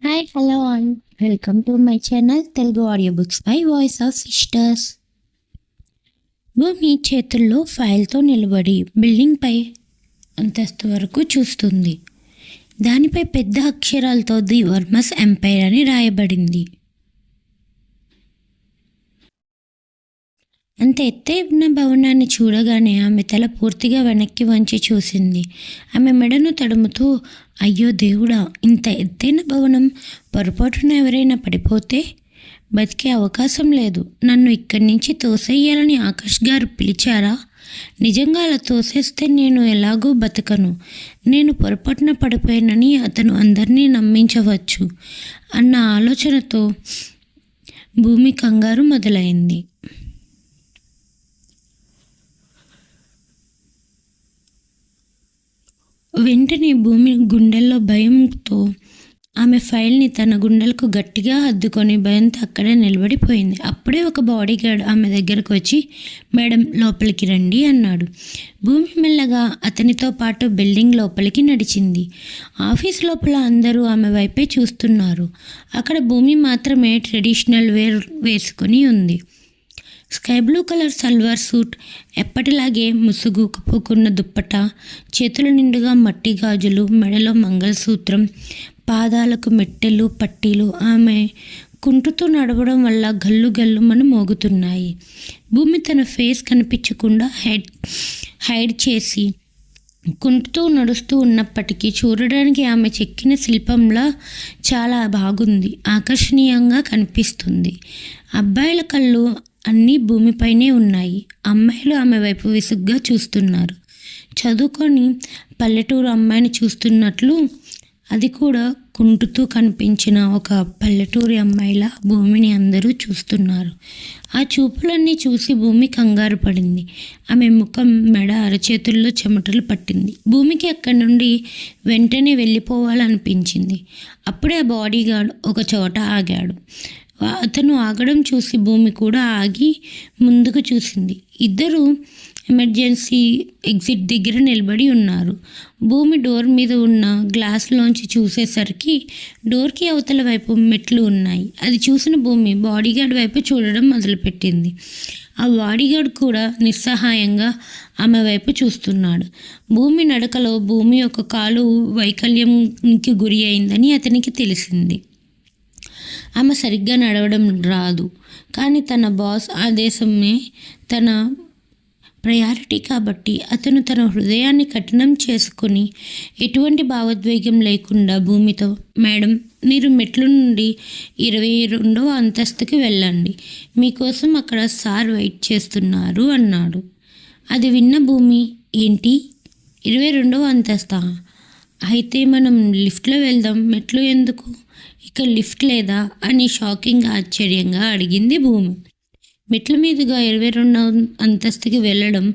Hi hello all welcome to my channel Telugu audio books by voice of sisters. భూమి చేతుల్లో ఫైల్తో నిలబడి building పై అంతస్తు వరకు చూస్తుంది. దానిపై పెద్ద అక్షరాలతో ది వర్మస్ ఎంపైర్ అని రాయబడింది. అంత ఎత్తైన భవనాన్ని చూడగానే ఆమె తల పూర్తిగా వెనక్కి వంచి చూసింది. ఆమె మెడను తడుముతూ, అయ్యో దేవుడా, ఇంత ఎత్తైన భవనం, పొరపాటున ఎవరైనా పడిపోతే బతికే అవకాశం లేదు. నన్ను ఇక్కడి నుంచి తోసేయాలని ఆకాష్ గారు పిలిచారా? నిజంగా అలా తోసేస్తే నేను ఎలాగో బతకను. నేను పొరపాటున పడిపోయానని అతను అందరినీ నమ్మించవచ్చు అన్న ఆలోచనతో భూమి కంగారు మొదలైంది. వెంటనే భూమి గుండెల్లో భయంతో ఆమె ఫైల్ని తన గుండెలకు గట్టిగా హద్దుకొని భయంతో అక్కడే నిలబడిపోయింది. అప్పుడే ఒక బాడీగార్డ్ ఆమె దగ్గరకు వచ్చి, మేడం లోపలికి రండి అన్నాడు. భూమి మెల్లగా అతనితో పాటు బిల్డింగ్ లోపలికి నడిచింది. ఆఫీస్ లోపల అందరూ ఆమె వైపే చూస్తున్నారు. అక్కడ భూమి మాత్రమే ట్రెడిషనల్ వేర్ వేసుకొని ఉంది. Sky blue colour salwar suit, ఎప్పటిలాగే ముసుగు కప్పుకున్న దుప్పట, చేతుల నిండుగా మట్టి గాజులు, మెడలో మంగళసూత్రం, పాదాలకు మెట్టెలు పట్టీలు. ఆమె కుంటుతూ నడవడం వల్ల గల్లు గల్లుమని మోగుతున్నాయి. భూమి తన ఫేస్ కనిపించకుండా హైడ్ చేసి కుంటుతూ నడుస్తూ ఉన్నప్పటికీ చూడడానికి ఆమె చెక్కిన శిల్పంలా చాలా బాగుంది, ఆకర్షణీయంగా కనిపిస్తుంది. అబ్బాయిల కళ్ళు అన్నీ భూమిపైనే ఉన్నాయి. అమ్మాయిలు ఆమె వైపు విసుగ్గా చూస్తున్నారు. చదువుకొని పల్లెటూరు అమ్మాయిని చూస్తున్నట్లు, అది కూడా కుంటుతూ కనిపించిన ఒక పల్లెటూరి అమ్మాయిలా భూమిని అందరూ చూస్తున్నారు. ఆ చూపులన్నీ చూసి భూమి కంగారు పడింది. ఆమె ముఖం, మెడ, అరచేతుల్లో చెమటలు పట్టింది. భూమికి అక్కడి నుండి వెంటనే వెళ్ళిపోవాలనిపించింది. అప్పుడే ఆ బాడీగార్డ్ ఒక చోట ఆగాడు. అతను ఆగడం చూసి భూమి కూడా ఆగి ముందుకు చూసింది. ఇద్దరు ఎమర్జెన్సీ ఎగ్జిట్ దగ్గర నిలబడి ఉన్నారు. భూమి డోర్ మీద ఉన్న గ్లాసులోంచి చూసేసరికి డోర్కి అవతల వైపు మెట్లు ఉన్నాయి. అది చూసిన భూమి బాడీగార్డ్ వైపు చూడడం మొదలుపెట్టింది. ఆ బాడీగార్డ్ కూడా నిస్సహాయంగా ఆమె వైపు చూస్తున్నాడు. భూమి నడకలో భూమి ఒక కాలు వైకల్యంకి గురి అయిందని అతనికి తెలిసింది. ఆమె సరిగ్గా నడవడం రాదు, కానీ తన బాస్ ఆదేశమే తన ప్రయారిటీ కాబట్టి అతను తన హృదయాన్ని కఠినం చేసుకుని ఎటువంటి భావోద్వేగం లేకుండా భూమితో, మేడం, మీరు మెట్ల నుండి 22వ అంతస్తుకి వెళ్ళండి, మీకోసం అక్కడ సార్ వెయిట్ చేస్తున్నారు అన్నాడు. అది విన్న భూమి, ఏంటి 22వ అంతస్తా? అయితే మనం లిఫ్ట్లో వెళ్దాం, మెట్లు ఎందుకు, ఇక లిఫ్ట్ లేదా అని షాకింగ్ ఆశ్చర్యంగా అడిగింది భూమి. మెట్ల మీదుగా 22వ అంతస్తుకి వెళ్ళడం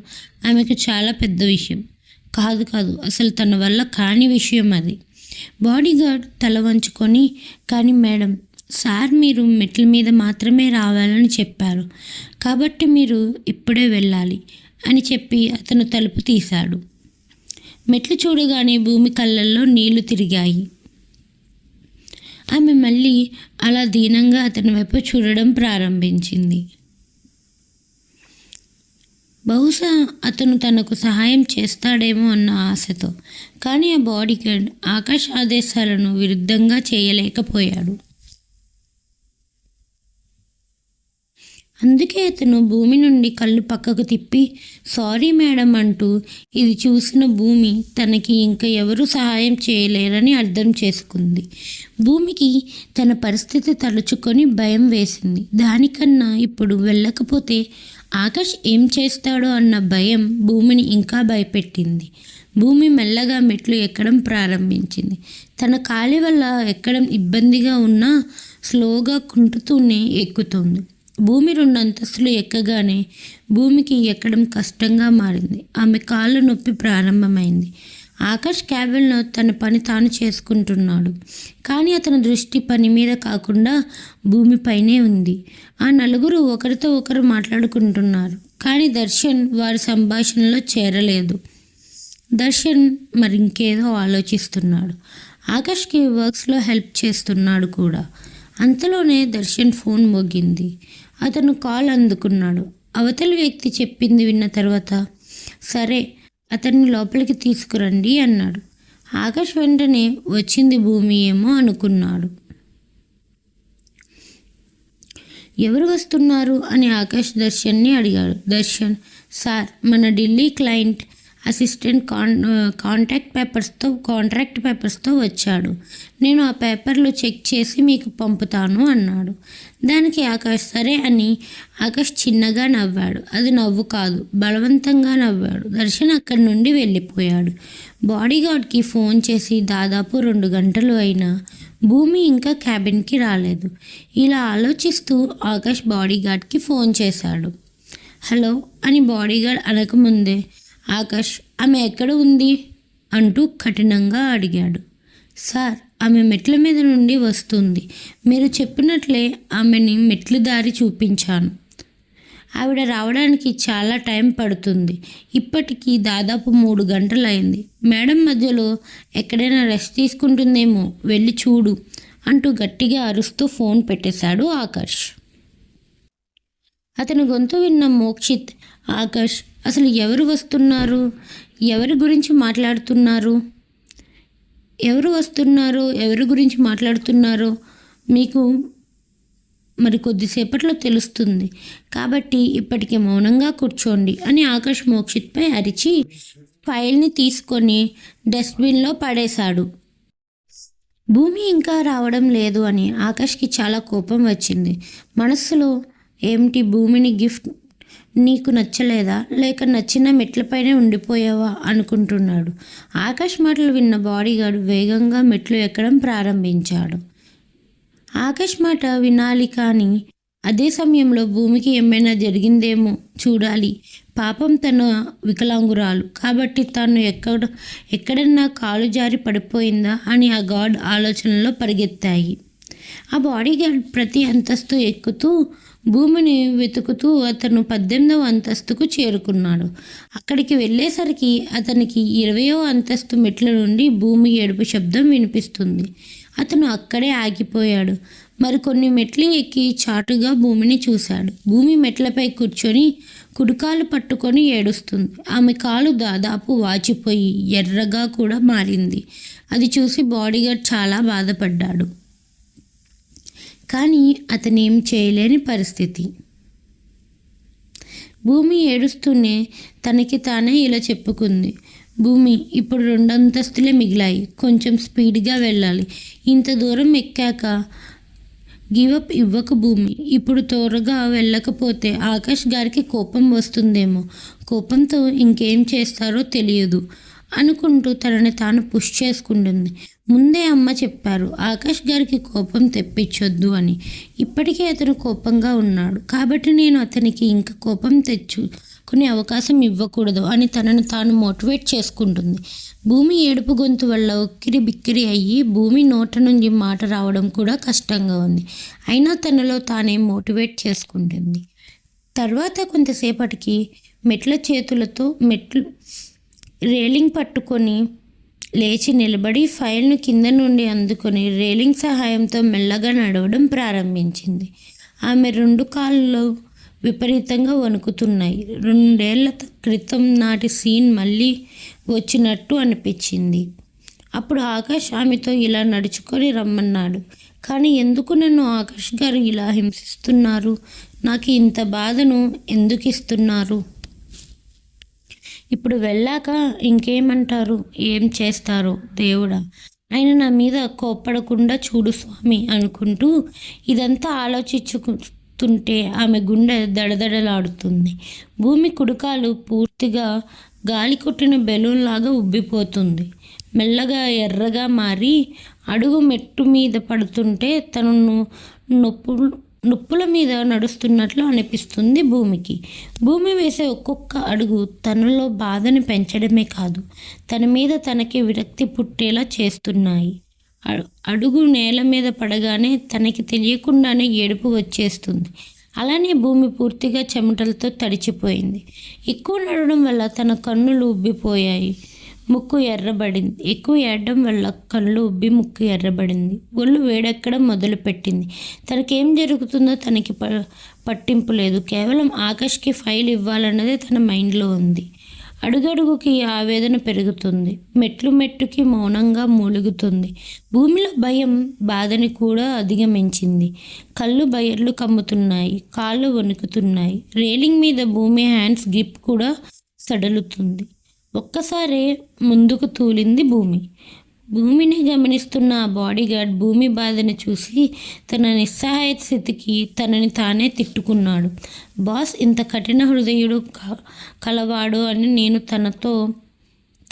ఆమెకు చాలా పెద్ద విషయం. కాదు, అసలు తన వల్ల కాని విషయం అది. బాడీగార్డ్ తల వంచుకొని, కానీ మేడం, సార్ మీరు మెట్ల మీద మాత్రమే రావాలని చెప్పారు, కాబట్టి మీరు ఇప్పుడే వెళ్ళాలి అని చెప్పి అతను తలుపు తీశాడు. మెట్లు చూడగానే భూమి కళ్ళల్లో నీళ్లు తిరిగాయి. ఆమె మళ్ళీ అలా దీనంగా అతని వైపు చూడడం ప్రారంభించింది. బహుశా అతను తనకు సహాయం చేస్తాడేమో అన్న ఆశతో. కానీ ఆ బాడీగార్డ్ ఆకాష్ ఆదేశాలను విరుద్ధంగా చేయలేకపోయాడు. అందుకే అతను భూమి నుండి కళ్ళు పక్కకు తిప్పి, సారీ మేడం అంటూ, ఇది చూసిన భూమి తనకి ఇంకా ఎవరూ సహాయం చేయలేరని అర్థం చేసుకుంది. భూమికి తన పరిస్థితి తలుచుకొని భయం వేసింది. దానికన్నా ఇప్పుడు వెళ్ళకపోతే ఆకాష్ ఏం చేస్తాడో అన్న భయం భూమిని ఇంకా భయపెట్టింది. భూమి మెల్లగా మెట్లు ఎక్కడం ప్రారంభించింది. తన కాలి వల్ల ఎక్కడం ఇబ్బందిగా ఉన్నా స్లోగా కుంటుతూనే ఎక్కుతుంది. భూమి 2 అంతస్తులు ఎక్కగానే భూమికి ఎక్కడం కష్టంగా మారింది. ఆమె కాళ్ళు నొప్పి ప్రారంభమైంది. ఆకాష్ క్యాబిన్లో తన పని తాను చేసుకుంటున్నాడు. కానీ అతని దృష్టి పని మీద కాకుండా భూమిపైనే ఉంది. ఆ నలుగురు ఒకరితో ఒకరు మాట్లాడుకుంటున్నారు. కానీ దర్శన్ వారి సంభాషణలో చేరలేదు. దర్శన్ మరింకేదో ఆలోచిస్తున్నాడు. ఆకాష్కి వర్క్స్లో హెల్ప్ చేస్తున్నాడు కూడా. అంతలోనే దర్శన్ ఫోన్ మోగింది. అతను కాల్ అందుకున్నాడు. అవతలి వ్యక్తి చెప్పింది విన్న తర్వాత, సరే అతన్ని లోపలికి తీసుకురండి అన్నాడు. ఆకాష్ వెంటనే వచ్చింది భూమి ఏమో అనుకున్నాడు. ఎవరు వస్తున్నారు అని ఆకాష్ దర్శన్ని అడిగాడు. దర్శన్, సార్ మన ఢిల్లీ క్లయింట్ అసిస్టెంట్ కాంట్రాక్ట్ పేపర్స్తో వచ్చాడు. నేను ఆ పేపర్లు చెక్ చేసి మీకు పంపుతాను అన్నాడు. దానికి ఆకాష్ సరే అని ఆకాష్ చిన్నగా నవ్వాడు. అది నవ్వు కాదు, బలవంతంగా నవ్వాడు. దర్శన్ అక్కడి నుండి వెళ్ళిపోయాడు. బాడీగార్డ్కి ఫోన్ చేసి దాదాపు 2 గంటలు అయినా భూమి ఇంకా క్యాబిన్కి రాలేదు. ఇలా ఆలోచిస్తూ ఆకాష్ బాడీగార్డ్కి ఫోన్ చేశాడు. హలో అని బాడీగార్డ్ అనకముందే ఆకాష్ ఆమె ఎక్కడ ఉంది అంటూ కఠినంగా అడిగాడు. సార్ ఆమె మెట్ల మీద నుండి వస్తుంది. మీరు చెప్పినట్లే ఆమెని మెట్ల దారి చూపించాను. ఆవిడ రావడానికి చాలా టైం పడుతుంది. ఇప్పటికీ దాదాపు 3 గంటలైంది. మేడం మధ్యలో ఎక్కడైనా రెస్ట్ తీసుకుంటుందేమో, వెళ్ళి చూడు అంటూ గట్టిగా అరుస్తూ ఫోన్ పెట్టేశాడు ఆకాష్. అతని గొంతు విన్న మోక్షిత్, ఆకాష్ అసలు ఎవరు వస్తున్నారు, ఎవరి గురించి మాట్లాడుతున్నారు, ఎవరి గురించి మాట్లాడుతున్నారో మీకు మరి కొద్దిసేపట్లో తెలుస్తుంది. కాబట్టి ఇప్పటికే మౌనంగా కూర్చోండి అని ఆకాష్ మోక్షిత్పై అరిచి ఫైల్ని తీసుకొని డస్ట్బిన్లో పడేశాడు. భూమి ఇంకా రావడం లేదు అని ఆకాష్కి చాలా కోపం వచ్చింది. మనస్సులో, ఏమిటి భూమిని గిఫ్ట్ నీకు నచ్చలేదా, లేక నచ్చిన మెట్లపైనే ఉండిపోయావా అనుకుంటున్నాడు. ఆకాష్ మాటలు విన్న బాడీగార్డ్ వేగంగా మెట్లు ఎక్కడం ప్రారంభించాడు. ఆకాష్ మాట వినాలి, కానీ అదే సమయంలో భూమికి ఏమైనా జరిగిందేమో చూడాలి. పాపం తన వికలాంగురాలు కాబట్టి తను ఎక్కడన్నా కాలు జారి పడిపోయిందా అని ఆ గార్డ్ ఆలోచనలో పరిగెత్తాయి. ఆ బాడీగార్డ్ ప్రతి అంతస్తు ఎక్కుతూ భూమిని వెతుకుతూ అతను 18వ అంతస్తుకు చేరుకున్నాడు. అక్కడికి వెళ్ళేసరికి అతనికి 20వ అంతస్తు మెట్ల నుండి భూమి ఏడుపు శబ్దం వినిపిస్తుంది. అతను అక్కడే ఆగిపోయాడు. మరికొన్ని మెట్లు ఎక్కి చాటుగా భూమిని చూశాడు. భూమి మెట్లపై కూర్చొని కుడికాలు పట్టుకొని ఏడుస్తుంది. ఆమె కాలు దాదాపు వాచిపోయి ఎర్రగా కూడా మారింది. అది చూసి బాడీగార్డ్ చాలా బాధపడ్డాడు. కానీ అతనేం చేయలేని పరిస్థితి. భూమి ఏడుస్తూనే తనకి తానే ఇలా చెప్పుకుంది. భూమి, ఇప్పుడు 2 అంతస్తులే మిగిలాయి. కొంచెం స్పీడ్గా వెళ్ళాలి. ఇంత దూరం ఎక్కాక గివప్ ఇవ్వకు భూమి. ఇప్పుడు త్వరగా వెళ్ళకపోతే ఆకాష్ గారికి కోపం వస్తుందేమో. కోపంతో ఇంకేం చేస్తారో తెలియదు అనుకుంటూ తనని తాను పుష్ చేసుకుంటుంది. ముందే అమ్మ చెప్పారు ఆకాష్ గారికి కోపం తెప్పించొద్దు అని. ఇప్పటికే అతను కోపంగా ఉన్నాడు కాబట్టి నేను అతనికి ఇంకా కోపం తెచ్చుకునే అవకాశం ఇవ్వకూడదు అని తనను తాను మోటివేట్ చేసుకుంటుంది. భూమి ఏడుపు గొంతు వల్ల ఉక్కిరి బిక్కిరి అయ్యి భూమి నోట నుంచి మాట రావడం కూడా కష్టంగా ఉంది. అయినా తనలో తానే మోటివేట్ చేసుకుంటుంది. తర్వాత కొంతసేపటికి మెట్ల చేతులతో రేలింగ్ పట్టుకొని లేచి నిలబడి ఫైల్ను కింద నుండి అందుకొని రేలింగ్ సహాయంతో మెల్లగా నడవడం ప్రారంభించింది. ఆమె 2 కాళ్ళు విపరీతంగా వణుకుతున్నాయి. 2 ఏళ్ల క్రితం నాటి సీన్ మళ్ళీ వచ్చినట్టు అనిపించింది. అప్పుడు ఆకాష్ ఆమెతో ఇలా నడుచుకొని రమ్మన్నాడు. కానీ ఎందుకు నన్ను ఆకాష్ గారు ఇలా హింసిస్తున్నారు? నాకు ఇంత బాధను ఎందుకు ఇస్తున్నారు? ఇప్పుడు వెళ్ళాక ఇంకేమంటారు, ఏం చేస్తారో దేవుడా, ఆయన నా మీద కోప్పడకుండా చూడు స్వామి అనుకుంటూ ఇదంతా ఆలోచించుకుంటుంటే ఆమె గుండె దడదడలాడుతుంది. భూమి కుడికాలు పూర్తిగా గాలి కొట్టిన బెలూన్ లాగా ఉబ్బిపోతుంది. మెల్లగా ఎర్రగా మారి అడుగు మెట్టు మీద పడుతుంటే తనను నొప్పుల మీద నడుస్తున్నట్లు అనిపిస్తుంది భూమికి. భూమి వేసే ఒక్కొక్క అడుగు తనలో బాధని పెంచడమే కాదు, తన మీద తనకి విరక్తి పుట్టేలా చేస్తున్నాయి. అడుగు నేల మీద పడగానే తనకి తెలియకుండానే ఏడుపు వచ్చేస్తుంది. అలానే భూమి పూర్తిగా చెమటలతో తడిచిపోయింది. ఎక్కువ నడవడం వల్ల తన కన్నులు ఉబ్బిపోయాయి. ముక్కు ఎర్రబడింది. ఎక్కువ ఏడడం వల్ల కళ్ళు ఉబ్బి ముక్కు ఎర్రబడింది. ఒళ్ళు వేడెక్కడం మొదలుపెట్టింది. తనకేం జరుగుతుందో తనకి పట్టింపు లేదు. కేవలం ఆకాష్కి ఫైల్ ఇవ్వాలన్నదే తన మైండ్లో ఉంది. అడుగడుగుకి ఆవేదన పెరుగుతుంది. మెట్లు మెట్టుకి మౌనంగా మూలుగుతుంది. భూమిలో భయం బాధని కూడా అధిగమించింది. కళ్ళు బయర్లు కమ్ముతున్నాయి. కాళ్ళు వణుకుతున్నాయి. రేలింగ్ మీద భూమి హ్యాండ్స్ గ్రిప్ కూడా సడలుతుంది. ఒక్కసారే ముందుకు తూలింది భూమి. భూమిని గమనిస్తున్న ఆ బాడీగార్డ్ భూమి బాధని చూసి తన నిస్సహాయ స్థితికి తనని తానే తిట్టుకున్నాడు. బాస్ ఇంత కఠిన హృదయుడు కలవాడు అని నేను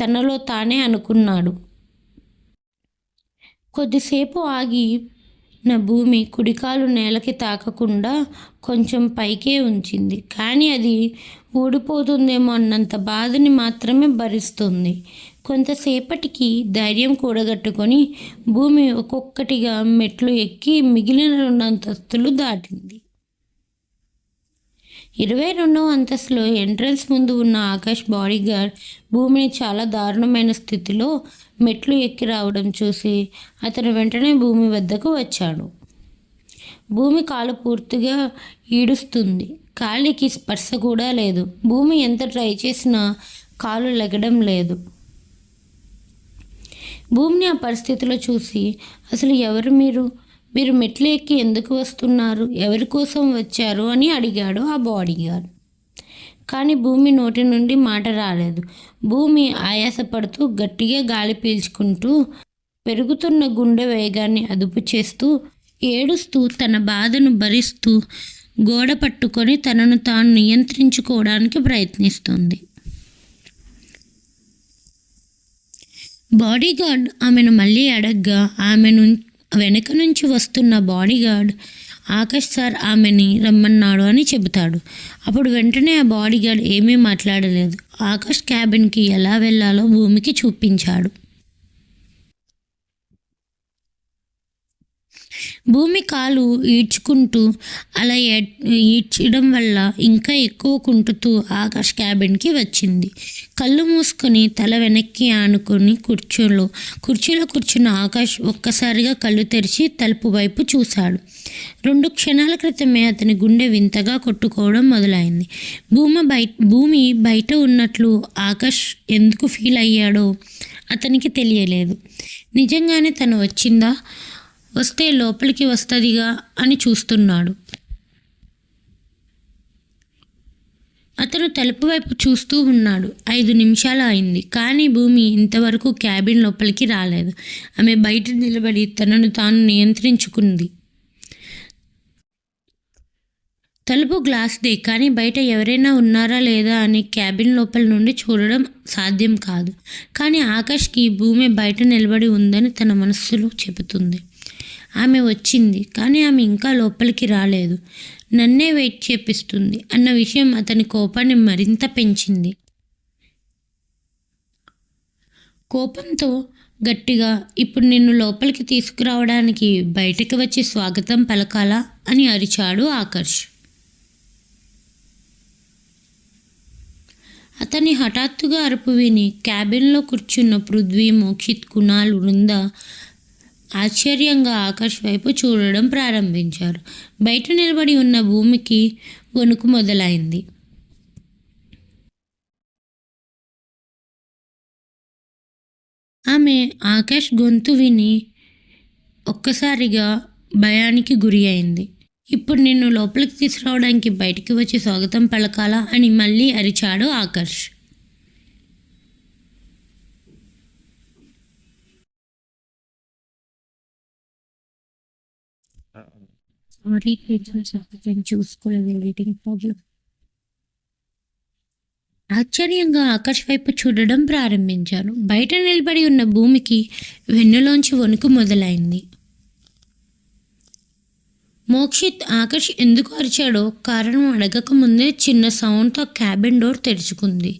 తనలో తానే అనుకున్నాడు. కొద్దిసేపు ఆగి నా భూమి కుడికాలు నేలకి తాకకుండా కొంచెం పైకే ఉంచింది. కానీ అది ఊడిపోతుందేమో అన్నంత బాధని మాత్రమే భరిస్తుంది. కొంతసేపటికి ధైర్యం కూడగట్టుకొని భూమి ఒక్కొక్కటిగా మెట్లు ఎక్కి మిగిలిన 2 అంతస్తులు దాటింది. 22వ అంతస్తులో ఎంట్రన్స్ ముందు ఉన్న ఆకాష్ బాడీగార్డ్ భూమిని చాలా దారుణమైన స్థితిలో మెట్లు ఎక్కి రావడం చూసి అతను వెంటనే భూమి వద్దకు వచ్చాడు. భూమి కాలు పూర్తిగా ఈడుస్తుంది. కాలికి స్పర్శ కూడా లేదు. భూమి ఎంత ట్రై చేసినా కాలు లెగడం లేదు. భూమిని ఆ పరిస్థితిలో చూసి అసలు ఎవరు మీరు మెట్లు ఎక్కి ఎందుకు వస్తున్నారు, ఎవరి కోసం వచ్చారు అని అడిగాడు ఆ బాడీగార్డ్. కానీ భూమి నోటి నుండి మాట రాలేదు. భూమి ఆయాసపడుతూ గట్టిగా గాలి పీల్చుకుంటూ పెరుగుతున్న గుండె వేగాన్ని అదుపు చేస్తూ ఏడుస్తూ తన బాధను భరిస్తూ గోడ పట్టుకొని తనను తాను నియంత్రించుకోవడానికి ప్రయత్నిస్తుంది. బాడీగార్డ్ ఆమెను మళ్ళీ అడగ్గా వెనక నుంచి వస్తున్న బాడీగార్డ్ ఆకాష్ సార్ ఆమెని రమ్మన్నాడు అని చెబుతాడు. అప్పుడు వెంటనే ఆ బాడీగార్డ్ ఏమీ మాట్లాడలేదు. ఆకాష్ క్యాబిన్కి ఎలా వెళ్ళాలో భూమికి చూపించాడు. భూమి కాలు ఈడ్చుకుంటూ అలా ఈడ్చడం వల్ల ఇంకా ఎక్కువ కుంటుతూ ఆకాష్ క్యాబిన్కి వచ్చింది. కళ్ళు మూసుకొని తల వెనక్కి ఆనుకొని కుర్చీలో కూర్చున్న ఆకాష్ ఒక్కసారిగా కళ్ళు తెరిచి తలుపు వైపు చూశాడు. 2 క్షణాల క్రితమే అతని గుండె వింతగా కొట్టుకోవడం మొదలైంది. భూమి బయట ఉన్నట్లు ఆకాష్ ఎందుకు ఫీల్ అయ్యాడో అతనికి తెలియలేదు. నిజంగానే తను వస్తే లోపలికి వస్తుందిగా అని చూస్తున్నాడు. అతను తలుపు వైపు చూస్తూ ఉన్నాడు. 5 నిమిషాలు అయింది. కానీ భూమి ఇంతవరకు క్యాబిన్ లోపలికి రాలేదు. ఆమె బయట నిలబడి తనను తాను నియంత్రించుకుంది. తలుపు గ్లాస్దే, కానీ బయట ఎవరైనా ఉన్నారా లేదా అని క్యాబిన్ లోపల నుండి చూడడం సాధ్యం కాదు. కానీ ఆకాష్కి భూమి బయట నిలబడి ఉందని తన మనస్సులో చెబుతుంది. ఆమె వచ్చింది, కానీ ఆమె ఇంకా లోపలికి రాలేదు. నన్నే వెయిట్ చేపిస్తుంది అన్న విషయం అతని కోపాన్ని మరింత పెంచింది. కోపంతో గట్టిగా, ఇప్పుడు నిన్ను లోపలికి తీసుకురావడానికి బయటకు వచ్చి స్వాగతం పలకాలా అని అరిచాడు ఆకర్ష్. అతని హఠాత్తుగా అరుపు విని క్యాబిన్లో కూర్చున్న పృథ్వీ, మోక్షిత్, కునాల్, వృంద ఆశ్చర్యంగా ఆకాష్ వైపు చూడడం ప్రారంభించారు. బయట నిలబడి ఉన్న భూమికి వణుకు మొదలైంది. ఆమె ఆకాష్ గొంతు విని ఒక్కసారిగా భయానికి గురి అయింది. ఇప్పుడు నిన్ను లోపలికి తీసుకురావడానికి బయటికి వచ్చి స్వాగతం పలకాలా అని మళ్ళీ అరిచాడు ఆకర్ష్. ఆశ్చర్యంగా ఆకాష్ వైపు చూడడం ప్రారంభించారు. బయట నిలబడి ఉన్న భూమికి వెన్నులోంచి వణుకు మొదలైంది. మోక్షిత్ ఆకాష్ ఎందుకు అరిచాడో కారణం అడగక ముందే చిన్న సౌండ్తో క్యాబిన్ డోర్ తెరుచుకుంది.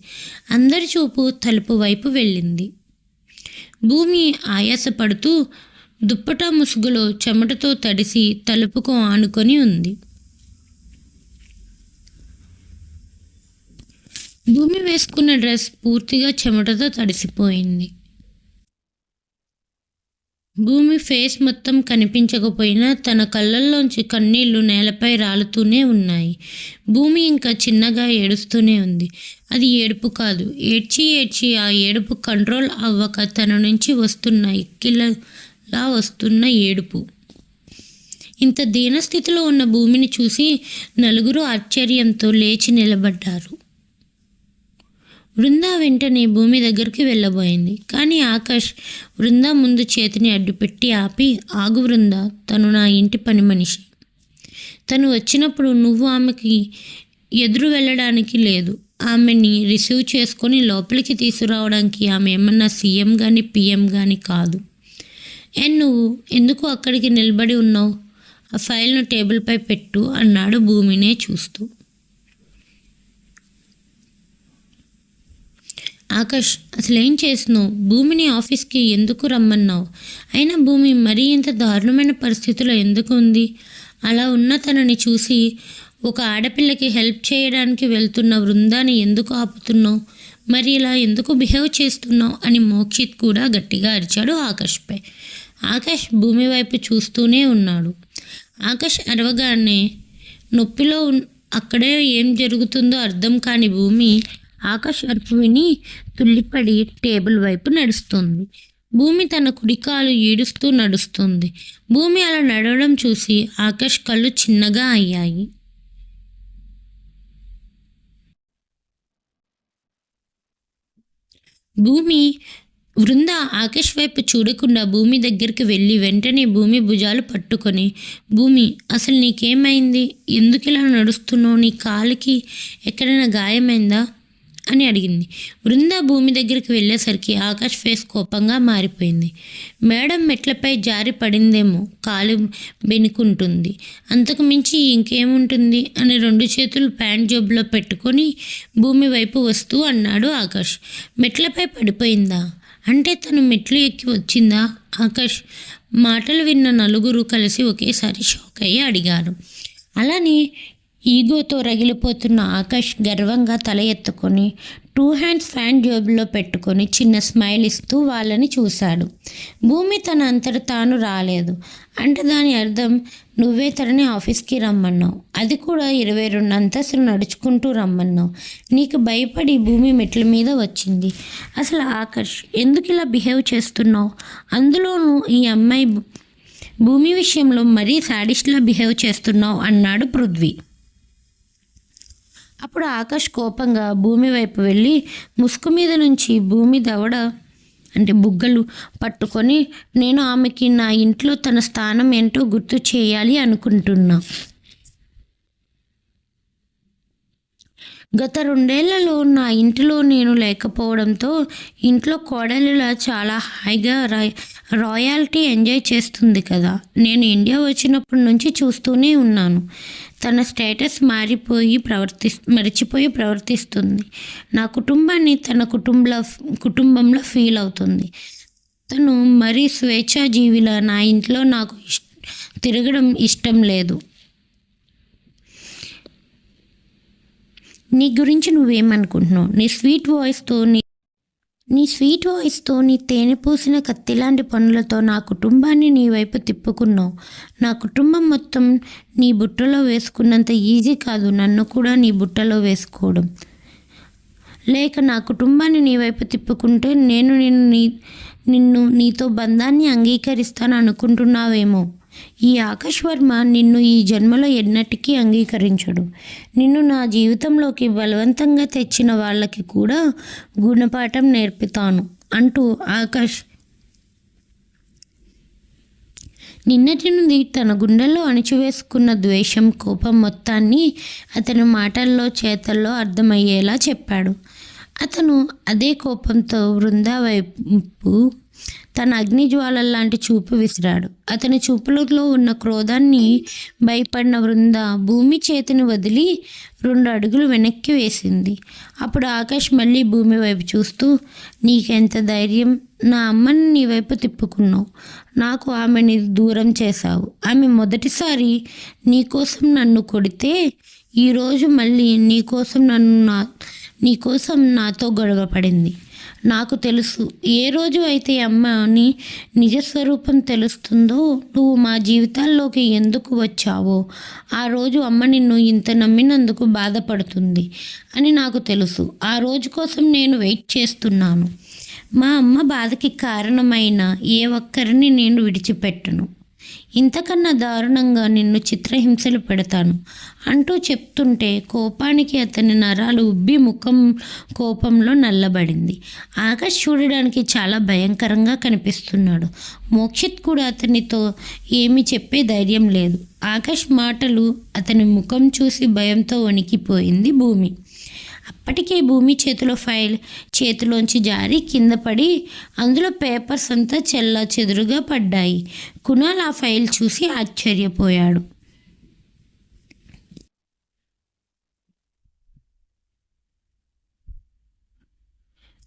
అందరి చూపు తలుపు వైపు వెళ్ళింది. భూమి ఆయాసపడుతూ దుప్పటా ముసుగులో చెమటతో తడిసి తలుపుకు ఆనుకొని ఉంది. భూమి వేసుకున్న డ్రెస్ పూర్తిగా చెమటతో తడిసిపోయింది. భూమి ఫేస్ మొత్తం కనిపించకపోయినా తన కళ్ళల్లోంచి కన్నీళ్లు నేలపై రాలుతూనే ఉన్నాయి. భూమి ఇంకా చిన్నగా ఏడుస్తూనే ఉంది. అది ఏడుపు కాదు, ఏడ్చి ఏడ్చి ఆ ఏడుపు కంట్రోల్ అవ్వక తన నుంచి వస్తున్న ఎక్కిళ్ళలా వస్తున్న ఏడుపు. ఇంత దీనస్థితిలో ఉన్న భూమిని చూసి నలుగురు ఆశ్చర్యంతో లేచి నిలబడ్డారు. వృంద వెంటనే భూమి దగ్గరికి వెళ్ళబోయింది. కానీ ఆకాష్ వృంద ముందు చేతిని అడ్డుపెట్టి ఆపి, ఆగు వృంద, తను నా ఇంటి పని మనిషి. తను వచ్చినప్పుడు నువ్వు ఆమెకి ఎదురు వెళ్ళడానికి లేదు. ఆమెని రిసీవ్ చేసుకొని లోపలికి తీసుకురావడానికి ఆమె ఏమన్నా సీఎం కానీ పిఎం కానీ కాదు. అండ్ నువ్వు ఎందుకు అక్కడికి నిలబడి ఉన్నావు? ఆ ఫైల్ను టేబుల్పై పెట్టు అన్నాడు భూమినే చూస్తూ. ఆకాష్, అసలేం చేస్తున్నావు? భూమిని ఆఫీస్కి ఎందుకు రమ్మన్నావు? అయినా భూమి మరీ ఇంత దారుణమైన పరిస్థితిలో ఎందుకు ఉంది? అలా ఉన్న తనని చూసి ఒక ఆడపిల్లకి హెల్ప్ చేయడానికి వెళ్తున్న వృందాన్ని ఎందుకు ఆపుతున్నావు? మరి ఇలా ఎందుకు బిహేవ్ చేస్తున్నావు అని మోక్షిత్ కూడా గట్టిగా అరిచాడు ఆకాష్పై. ఆకాష్ భూమి వైపు చూస్తూనే ఉన్నాడు. ఆకాష్ అరవగానే నొప్పిలో అక్కడే ఏం జరుగుతుందో అర్థం కాని భూమి ఆకాష్ అరుపు విని తుల్లిపడి టేబుల్ వైపు నడుస్తుంది. భూమి తన కుడికాలు ఈడుస్తూ నడుస్తుంది. భూమి అలా నడవడం చూసి ఆకాష్ కళ్ళు చిన్నగా అయ్యాయి. భూమి వృంద ఆకాష్ వైపు చూడకుండా భూమి దగ్గరికి వెళ్ళి వెంటనే భూమి భుజాలు పట్టుకొని, భూమి అసలు నీకేమైంది? ఎందుకు ఇలా నడుస్తున్నావు? నీ కాలికి ఎక్కడైనా గాయమైందా అని అడిగింది. వృంద భూమి దగ్గరికి వెళ్ళేసరికి ఆకాష్ ఫేస్ కోపంగా మారిపోయింది. మేడం మెట్లపై జారి పడిందేమో, కాలు బెనుకుంటుంది, అంతకు మించి ఇంకేముంటుంది అని 2 చేతులు ప్యాంట్ జోబులో పెట్టుకొని భూమి వైపు వస్తూ అన్నాడు ఆకాష్. మెట్లపై పడిపోయిందా? అంటే తను మెట్లు ఎక్కి వచ్చిందా? ఆకాష్ మాటలు విన్న నలుగురు కలిసి ఒకేసారి షాక్ అయ్యి అడిగారు. అలానే ఈగోతో రగిలిపోతున్న ఆకాష్ గర్వంగా తల ఎత్తుకొని 2 హ్యాండ్స్ ఫ్యాన్ జేబులో పెట్టుకొని చిన్న స్మైల్ ఇస్తూ వాళ్ళని చూశాడు. భూమి తన అంతట తాను రాలేదు అంటే దాని అర్థం నువ్వే తనని ఆఫీస్కి రమ్మన్నావు, అది కూడా 22 అంతస్తులు నడుచుకుంటూ రమ్మన్నావు. నీకు భయపడి భూమి మెట్ల మీద వచ్చింది. అసలు ఆకాష్ ఎందుకు ఇలా బిహేవ్ చేస్తున్నావు? అందులోనూ ఈ అమ్మాయి భూమి విషయంలో మరీ సాడిస్ట్లా బిహేవ్ చేస్తున్నావు అన్నాడు పృథ్వీ. అప్పుడు ఆకాష్ కోపంగా భూమి వైపు వెళ్ళి ముసుగు మీద నుంచి భూమి దవడ అంటే బుగ్గలు పట్టుకొని, నేను ఆమెకి నా ఇంట్లో తన స్థానం ఏంటో గుర్తు చేయాలి అనుకుంటున్నా. గత 2 ఏళ్లలో నా ఇంటిలో నేను లేకపోవడంతో ఇంట్లో కోడలిలా చాలా హాయిగా రాయల్టీ ఎంజాయ్ చేస్తుంది కదా. నేను ఇండియా వచ్చినప్పటి నుంచి చూస్తూనే ఉన్నాను. తన స్టేటస్ మరిచిపోయి ప్రవర్తిస్తుంది. నా కుటుంబాన్ని తన కుటుంబంలో ఫీల్ అవుతుంది. తను మరీ స్వేచ్ఛాజీవిలా నా ఇంట్లో నాకు తిరగడం ఇష్టం లేదు. నీ గురించి నువ్వేమనుకుంటున్నావు? నీ స్వీట్ వాయిస్తో నీ తేనె పూసిన కత్తిలాంటి పనులతో నా కుటుంబాన్ని నీ వైపు తిప్పుకున్నావు. నా కుటుంబం మొత్తం నీ బుట్టలో వేసుకున్నంత ఈజీ కాదు నన్ను కూడా నీ బుట్టలో వేసుకోవడం. లేక నా కుటుంబాన్ని నీ వైపు తిప్పుకుంటే నేను నీతో బంధాన్ని అంగీకరిస్తాను అనుకుంటున్నావేమో. ఈ ఆకాష్ వర్మ నిన్ను ఈ జన్మలో ఎన్నటికీ అంగీకరించడు. నిన్ను నా జీవితంలోకి బలవంతంగా తెచ్చిన వాళ్ళకి కూడా గుణపాఠం నేర్పుతాను అంటూ ఆకాష్ నిన్నటి నుండి తన గుండెల్లో అణిచివేసుకున్న ద్వేషం, కోపం మొత్తాన్ని అతని మాటల్లో చేతల్లో అర్థమయ్యేలా చెప్పాడు. అతను అదే కోపంతో వృందా వైపు తన అగ్నిజ్వాలలాంటి చూపు విసిరాడు. అతని చూపులలో ఉన్న క్రోధాన్ని భయపడిన వృంద భూమి చేతిని వదిలి 2 అడుగులు వెనక్కి వేసింది. అప్పుడు ఆకాష్ మళ్ళీ భూమి వైపు చూస్తూ, నీకెంత ధైర్యం? నా అమ్మని నీ వైపు తిప్పుకున్నావు, నాకు ఆమెని దూరం చేశావు. ఆమె మొదటిసారి నీకోసం నన్ను కొడితే ఈరోజు మళ్ళీ నీకోసం నీకోసం నాతో గొడవ పడింది. నాకు తెలుసు ఏ రోజు అయితే అమ్మని నిజస్వరూపం తెలుస్తుందో నువ్వు మా జీవితాల్లోకి ఎందుకు వచ్చావో ఆ రోజు అమ్మ నిన్ను ఇంత నమ్మినందుకు బాధపడుతుంది అని నాకు తెలుసు. ఆ రోజు కోసం నేను వెయిట్ చేస్తున్నాను. మా అమ్మ బాధకి కారణమైన ఏ ఒక్కరిని నేను విడిచిపెట్టను. ఇంతకన్నా దారుణంగా నిన్ను చిత్రహింసలు పెడతాను అంటూ చెప్తుంటే కోపానికి అతని నరాలు ఉబ్బి ముఖం కోపంలో నల్లబడింది. ఆకాష్ చూడడానికి చాలా భయంకరంగా కనిపిస్తున్నాడు. మోక్షిత్ కూడా అతనితో ఏమీ చెప్పే ధైర్యం లేదు. ఆకాష్ మాటలు అతని ముఖం చూసి భయంతో వణికిపోయింది భూమి. అప్పటికే భూమి చేతిలో ఫైల్ చేతిలోంచి జారి కింద పడి అందులో పేపర్స్ అంతా చెల్లా చెదురుగా పడ్డాయి. కునాల్ ఆ ఫైల్ చూసి ఆశ్చర్యపోయాడు.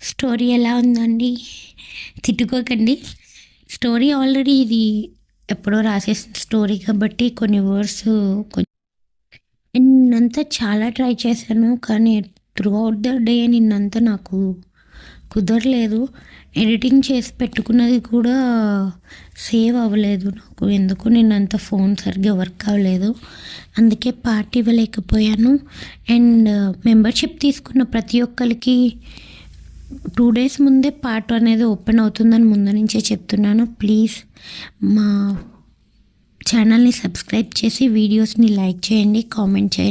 స్టోరీ ఎలా ఉందండి? తిట్టుకోకండి. స్టోరీ ఆల్రెడీ ఇది ఎప్పుడో రాసేసిన స్టోరీ కాబట్టి కొన్ని వర్డ్స్ నిన్నంతా చాలా ట్రై చేశాను, కానీ త్రూ అవుట్ ద డే నిన్నంతా నాకు కుదరలేదు. ఎడిటింగ్ చేసి పెట్టుకున్నది కూడా సేవ్ అవ్వలేదు. నాకు ఎందుకు నిన్నంత ఫోన్ సరిగ్గా వర్క్ అవ్వలేదు, అందుకే పార్ట్ ఇవ్వలేకపోయాను. అండ్ మెంబర్షిప్ తీసుకున్న ప్రతి ఒక్కరికి 2 days ముందే పార్ట్ అనేది ఓపెన్ అవుతుందని ముందు నుంచే చెప్తున్నాను. ప్లీజ్ మా ఛానల్ని సబ్స్క్రైబ్ చేసి వీడియోస్ని లైక్ చేయండి, కామెంట్ చేయండి.